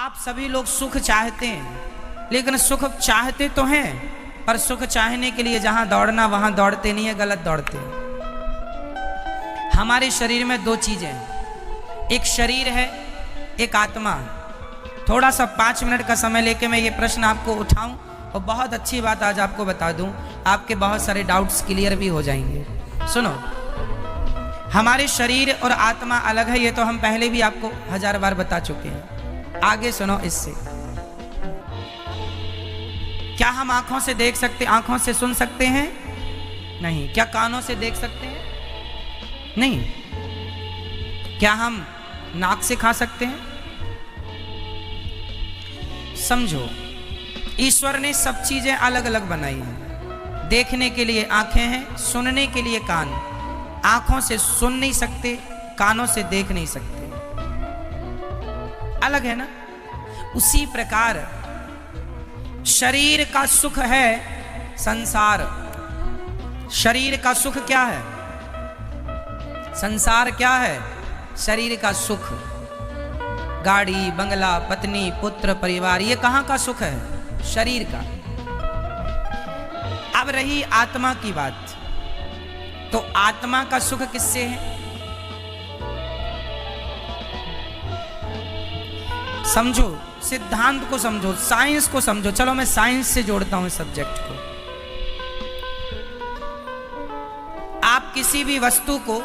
आप सभी लोग सुख चाहते हैं, लेकिन सुख चाहते तो हैं, पर सुख चाहने के लिए जहां दौड़ना वहां दौड़ते नहीं है, गलत दौड़ते हैं। हमारे शरीर में दो चीजें हैं, एक शरीर है, एक आत्मा है। थोड़ा सा 5 मिनट का समय लेके मैं ये प्रश्न आपको उठाऊं और बहुत अच्छी बात आज आपको बता दूं, आपके बहुत सारे डाउट्स क्लियर भी हो जाएंगे। सुनो, हमारे शरीर और आत्मा अलग है, ये तो हम पहले भी आपको 1000 बार बता चुके हैं। आगे सुनो इससे। क्या हम आंखों से देख सकते, आंखों से सुन सकते हैं? नहीं। क्या कानों से देख सकते हैं? नहीं। क्या हम नाक से खा सकते हैं? समझो, ईश्वर ने सब चीजें अलग अलग बनाई हैं। देखने के लिए आंखें हैं, सुनने के लिए कान। आंखों से सुन नहीं सकते, कानों से देख नहीं सकते, अलग है ना। उसी प्रकार शरीर का सुख है संसार। शरीर का सुख क्या है? संसार क्या है? शरीर का सुख, गाड़ी, बंगला, पत्नी, पुत्र, परिवार, ये कहां का सुख है? शरीर का। अब रही आत्मा की बात, तो आत्मा का सुख किससे है? समझो, सिद्धांत को समझो, साइंस को समझो। चलो मैं साइंस से जोड़ता हूं इस सब्जेक्ट को। आप किसी भी वस्तु को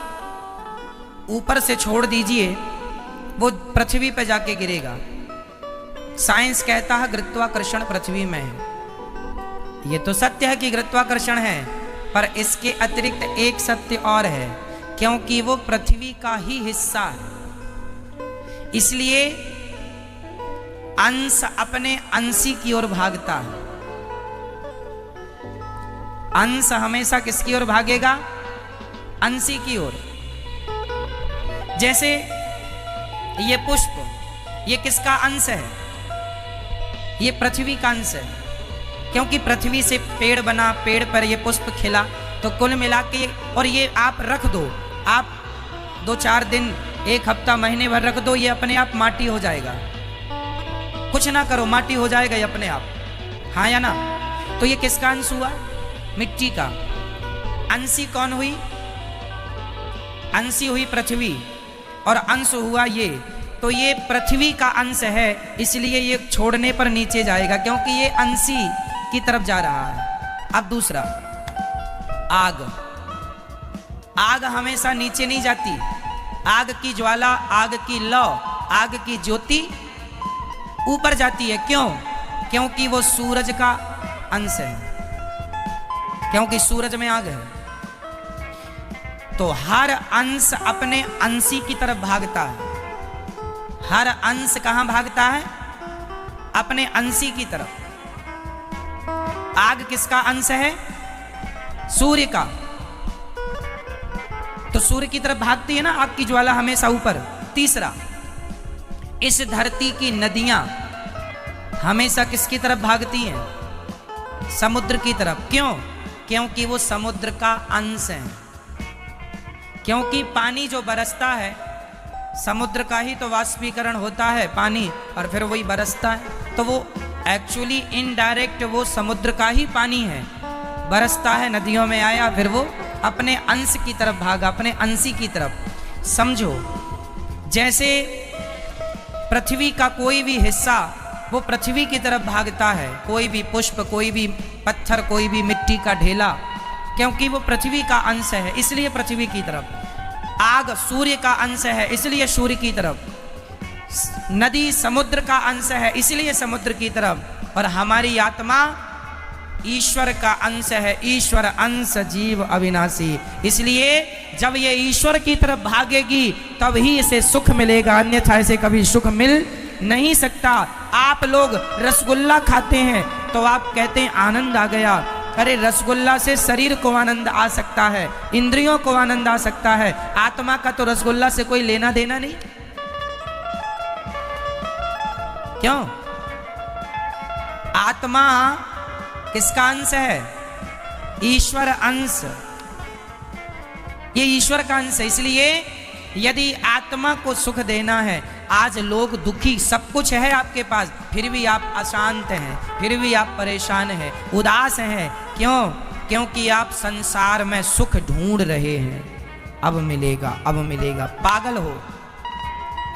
ऊपर से छोड़ दीजिए, वो पृथ्वी पर जाके गिरेगा। साइंस कहता है गुरुत्वाकर्षण पृथ्वी में है। ये तो सत्य है कि गुरुत्वाकर्षण है, पर इसके अतिरिक्त एक सत्य और है, क्योंकि वो पृथ्वी का ही हिस्सा है, इसलिए अंश अपने अंशी की ओर भागता है। अंश हमेशा किसकी ओर भागेगा? अंशी की ओर। जैसे ये पुष्प, ये किसका अंश है? ये पृथ्वी का अंश है, क्योंकि पृथ्वी से पेड़ बना, पेड़ पर ये पुष्प खिला। तो कुल मिला के, और ये आप रख दो, आप 2-4 दिन, 1 हफ्ता, महीने भर रख दो, ये अपने आप माटी हो जाएगा। कुछ ना करो, माटी हो जाएगा ये अपने आप, हाँ या ना। तो ये किसका अंश हुआ? मिट्टी का। अंशी कौन हुई? अंशी हुई पृथ्वी, और अंश हुआ ये। तो ये पृथ्वी का अंश है, इसलिए ये छोड़ने पर नीचे जाएगा, क्योंकि ये अंशी की तरफ जा रहा है। अब दूसरा, आग। आग हमेशा नीचे नहीं जाती। आग की ज्वाला, आग की लौ, आग की ज्योति ऊपर जाती है। क्यों? क्योंकि वो सूरज का अंश है, क्योंकि सूरज में आग है। तो हर अंश अपने अंशी की तरफ भागता है। हर अंश कहां भागता है? अपने अंशी की तरफ। आग किसका अंश है? सूर्य का। तो सूर्य की तरफ भागती है ना आग की ज्वाला, हमेशा ऊपर। तीसरा, इस धरती की नदियां हमेशा किसकी तरफ भागती हैं? समुद्र की तरफ। क्यों? क्योंकि वो समुद्र का अंश है। क्योंकि पानी जो बरसता है, समुद्र का ही तो वाष्पीकरण होता है पानी, और फिर वही बरसता है। तो वो एक्चुअली इनडायरेक्ट वो समुद्र का ही पानी है, बरसता है, नदियों में आया, फिर वो अपने अंश की तरफ भागा, अपने अंशी की तरफ। समझो, जैसे पृथ्वी का कोई भी हिस्सा वो पृथ्वी की तरफ भागता है, कोई भी पुष्प, कोई भी पत्थर, कोई भी मिट्टी का ढेला, क्योंकि वो पृथ्वी का अंश है, इसलिए पृथ्वी की तरफ। आग सूर्य का अंश है, इसलिए सूर्य की तरफ। नदी समुद्र का अंश है, इसलिए समुद्र की तरफ। और हमारी आत्मा ईश्वर का अंश है, ईश्वर अंश जीव अविनाशी, इसलिए जब ये ईश्वर की तरफ भागेगी तब ही इसे सुख मिलेगा, अन्यथा इसे कभी सुख मिल नहीं सकता। आप लोग रसगुल्ला खाते हैं तो आप कहते हैं आनंद आ गया। अरे रसगुल्ला से शरीर को आनंद आ सकता है, इंद्रियों को आनंद आ सकता है, आत्मा का तो रसगुल्ला से कोई लेना देना नहीं। क्यों? आत्मा किसका अंश है? ईश्वर अंश। ये ईश्वर का अंश है, इसलिए यदि आत्मा को सुख देना है, आज लोग दुखी, सब कुछ है आपके पास, फिर भी आप अशांत हैं, फिर भी आप परेशान हैं, उदास हैं। क्यों? क्योंकि आप संसार में सुख ढूंढ रहे हैं। अब मिलेगा, अब मिलेगा। पागल हो,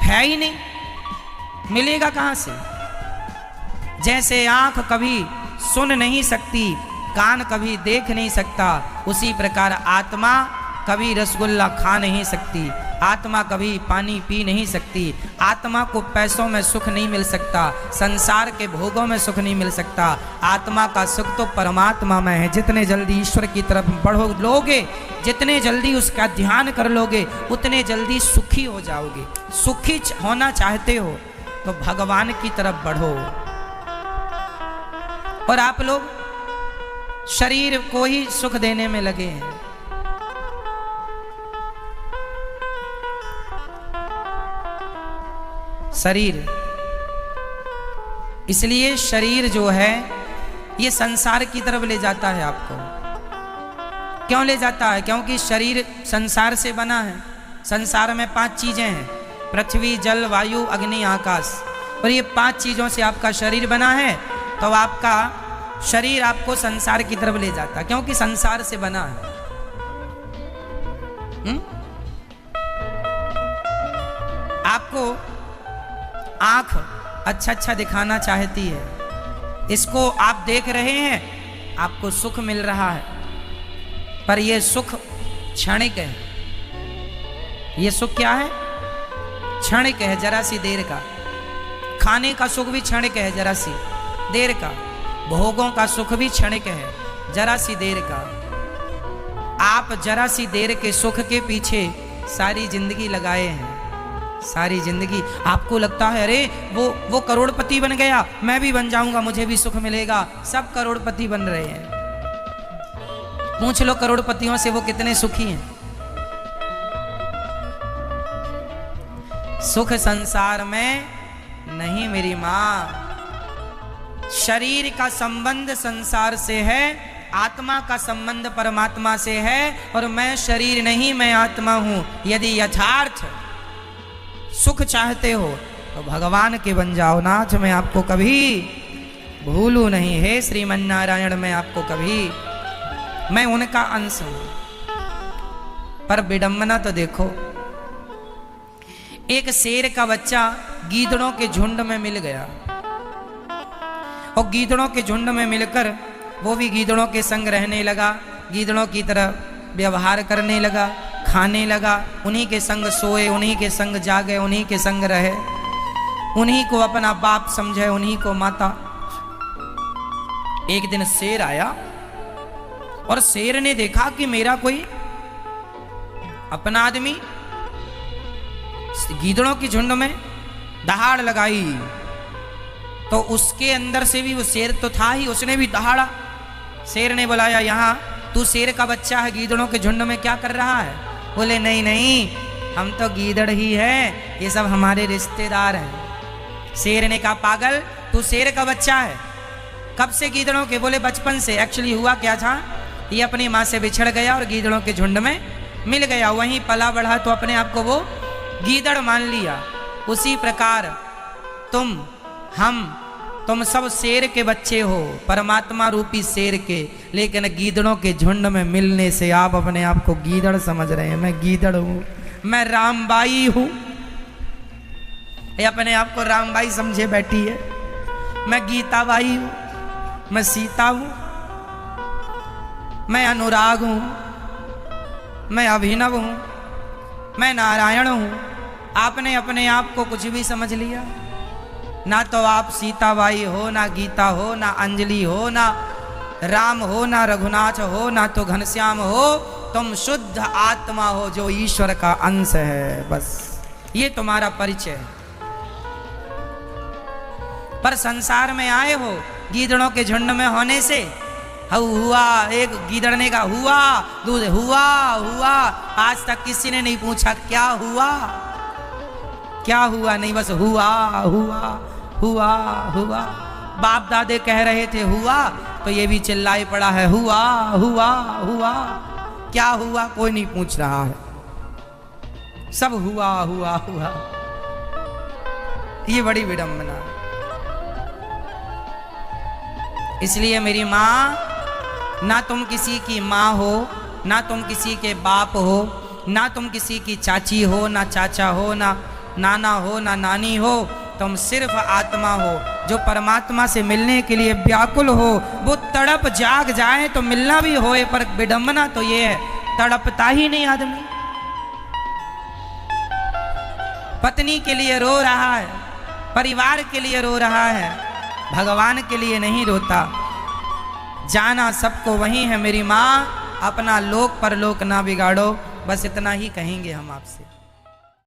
है ही नहीं, मिलेगा कहां से? जैसे आंख कभी सुन नहीं सकती, कान कभी देख नहीं सकता, उसी प्रकार आत्मा कभी रसगुल्ला खा नहीं सकती, आत्मा कभी पानी पी नहीं सकती, आत्मा को पैसों में सुख नहीं मिल सकता, संसार के भोगों में सुख नहीं मिल सकता। आत्मा का सुख तो परमात्मा में है। जितने जल्दी ईश्वर की तरफ बढ़ो लोगे, जितने जल्दी उसका ध्यान कर लोगे, उतने जल्दी सुखी हो जाओगे। सुखी होना चाहते हो तो भगवान की तरफ बढ़ो। और आप लोग शरीर को ही सुख देने में लगे हैं। शरीर, इसलिए शरीर जो है ये संसार की तरफ ले जाता है आपको। क्यों ले जाता है? क्योंकि शरीर संसार से बना है। संसार में 5 चीजें हैं, पृथ्वी, जल, वायु, अग्नि, आकाश, और ये 5 चीजों से आपका शरीर बना है। तो आपका शरीर आपको संसार की तरफ ले जाता है, क्योंकि संसार से बना है। आपको आंख अच्छा अच्छा दिखाना चाहती है, इसको आप देख रहे हैं, आपको सुख मिल रहा है, पर यह सुख क्षणिक है। यह सुख क्या है? क्षणिक है, जरा सी देर का। खाने का सुख भी क्षणिक है, जरा सी देर का। भोगों का सुख भी क्षणिक है, जरा सी देर का। आप जरा सी देर के सुख के पीछे सारी जिंदगी लगाए हैं, सारी जिंदगी। आपको लगता है अरे वो करोड़पति बन गया, मैं भी बन जाऊंगा, मुझे भी सुख मिलेगा। सब करोड़पति बन रहे हैं। पूछ लो करोड़पतियों से वो कितने सुखी हैं। सुख संसार में नहीं मेरी मां। शरीर का संबंध संसार से है, आत्मा का संबंध परमात्मा से है। और मैं शरीर नहीं, मैं आत्मा हूं। यदि यथार्थ सुख चाहते हो तो भगवान के बन जाओ। नाथ मैं आपको कभी भूलू नहीं, हे श्रीमन नारायण मैं आपको कभी, मैं उनका अंश हूं। पर विडंबना तो देखो, एक शेर का बच्चा गीदड़ों के झुंड में मिल गया, और गीदड़ों के झुंड में मिलकर वो भी गीदड़ों के संग रहने लगा, गीदड़ों की तरह व्यवहार करने लगा, खाने लगा, उन्हीं के संग सोए, उन्हीं के संग जागे, उन्हीं के संग रहे, उन्हीं को अपना बाप समझे, उन्हीं को माता। एक दिन शेर आया और शेर ने देखा कि मेरा कोई अपना आदमी गीदड़ों की झुंड में दहाड़ लगाई, तो उसके अंदर से भी वो शेर तो था ही, उसने भी दहाड़ा। शेर ने बुलाया, यहाँ तू शेर का बच्चा है, गीदड़ों के झुंड में क्या कर रहा है? बोले नहीं नहीं, हम तो गीदड़ ही है, ये सब हमारे रिश्तेदार हैं। शेर ने कहा पागल, तू शेर का बच्चा है, कब से गीदड़ों के? बोले बचपन से। एक्चुअली हुआ क्या था, ये अपनी माँ से बिछड़ गया और गीदड़ों के झुंड में मिल गया, वहीं पला बढ़ा तो अपने आप को वो गीदड़ मान लिया। उसी प्रकार तुम सब शेर के बच्चे हो, परमात्मा रूपी शेर के, लेकिन गीदड़ों के झुंड में मिलने से आप अपने आप को गीदड़ समझ रहे हैं। मैं गीदड़ हूं, मैं रामबाई हूं, ये अपने आप को रामबाई समझे बैठी है। मैं गीताबाई हूं, मैं सीता हूं, मैं अनुराग हूं, मैं अभिनव हूं, मैं नारायण हूं। आपने अपने आप को कुछ भी समझ लिया। ना तो आप सीताबाई हो, ना गीता हो, ना अंजलि हो, ना राम हो, ना रघुनाथ हो, ना तो घनश्याम हो। तुम शुद्ध आत्मा हो जो ईश्वर का अंश है, बस ये तुम्हारा परिचय है। पर संसार में आए हो गीदड़ों के झुंड में होने से, हुआ, एक गीदड़ ने कहा हुआ, दूध हुआ हुआ। आज तक किसी ने नहीं पूछा क्या हुआ, क्या हुआ, नहीं बस हुआ हुआ हुआ हुआ। बाप दादे कह रहे थे हुआ, तो ये भी चिल्लाए पड़ा है हुआ हुआ हुआ। क्या हुआ कोई नहीं पूछ रहा है, सब हुआ हुआ हुआ। ये बड़ी विडंबना। इसलिए मेरी माँ, ना तुम किसी की माँ हो, ना तुम किसी के बाप हो, ना तुम किसी की चाची हो, ना चाचा हो, ना नाना हो, ना नानी हो, तुम सिर्फ आत्मा हो जो परमात्मा से मिलने के लिए व्याकुल हो। वो तड़प जाग जाए तो मिलना भी होए, पर विडंबना तो ये है तड़पता ही नहीं आदमी। पत्नी के लिए रो रहा है, परिवार के लिए रो रहा है, भगवान के लिए नहीं रोता। जाना सबको वही है मेरी माँ, अपना लोक परलोक ना बिगाड़ो। बस इतना ही कहेंगे हम आपसे।